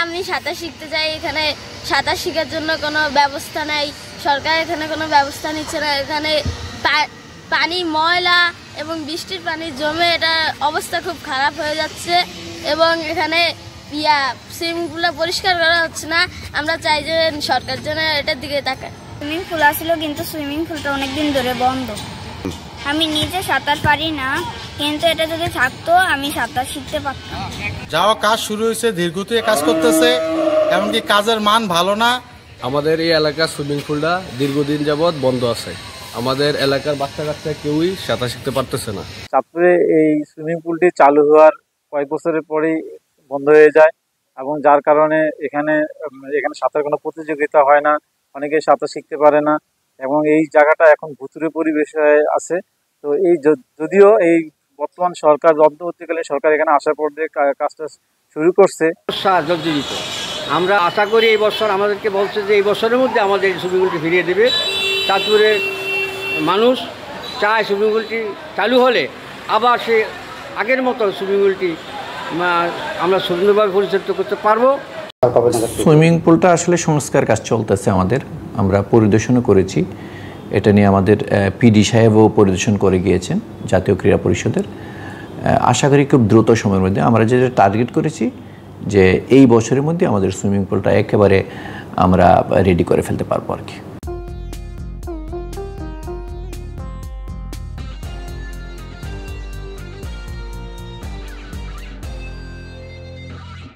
আমি সাঁতার শিখতে চাই। এখানে সাঁতার শেখার জন্য কোনো ব্যবস্থা নেই, সরকার এখানে কোনো ব্যবস্থা নিচ্ছে না। এখানে পানি ময়লা এবং বৃষ্টির পানি জমে এটা অবস্থা খুব খারাপ হয়ে যাচ্ছে এবং এখানে সুইমিং পুলটা পরিষ্কার করা হচ্ছে না। আমরা চাই যে সরকার যেন এটার দিকে তাকায়। সুইমিং পুল আসলো কিন্তু সুইমিং পুলটা অনেকদিন ধরে বন্ধ। আমি নিজে সাঁতার পারি না, কিন্তু এটা যদি থাকতো আমি সাঁতার শিখতে পারতাম। যাওয়া কাজ শুরু হয়েছে, ধীরগতিতে কাজ করতেছে, এমনকি কাজের মান ভালো না। আমাদের এই এলাকার সুইমিং পুলটা দীর্ঘদিন যাবৎ বন্ধ আছে। আমাদের এলাকার বাচ্চা কাচ্চা কেউই সাঁতার শিখতে পারতেছে না। চাঁদপুরে এই সুইমিং পুলটি চালু হওয়ার কয়েক বছরের পরেই বন্ধ হয়ে যায় এবং যার কারণে এখানে সাঁতার কোনো প্রতিযোগিতা হয় না, অনেকে সাঁতার শিখতে পারে না এবং এই জায়গাটা এখন ভুতুড়ে পরিবেশে আছে। তো এই যদিও এই বর্তমান সরকার, অন্তর্বর্তীকালীন সরকার এখানে আসার পর দিয়ে কাজটা শুরু করছে। জর্জরিত। আমরা আশা করি এই বছর আমাদেরকে বলছে যে এই বছরের মধ্যে আমাদের সুইমিং পুলটি ফিরিয়ে দেবে। চাঁদপুরের মানুষ চায় সুইমিং পুলটি চালু হলে আবার সে আগের মতো সুইমিং পুলটি আমরা সুন্দরভাবে পরিচালিত করতে পারবো। সুইমিং পুলটা আসলে সংস্কার কাজ চলতেছে আমাদের, আমরা পরিদর্শনও করেছি। এটা নিয়ে আমাদের পিডি সাহেবও পরিদর্শন করে গিয়েছেন জাতীয় ক্রীড়া পরিষদের। আশা করি খুব দ্রুত সময়ের মধ্যে আমরা যেটা টার্গেট করেছি যে এই বছরের মধ্যে আমাদের সুইমিং পুলটা একেবারে আমরা রেডি করে ফেলতে পারবো আর কি।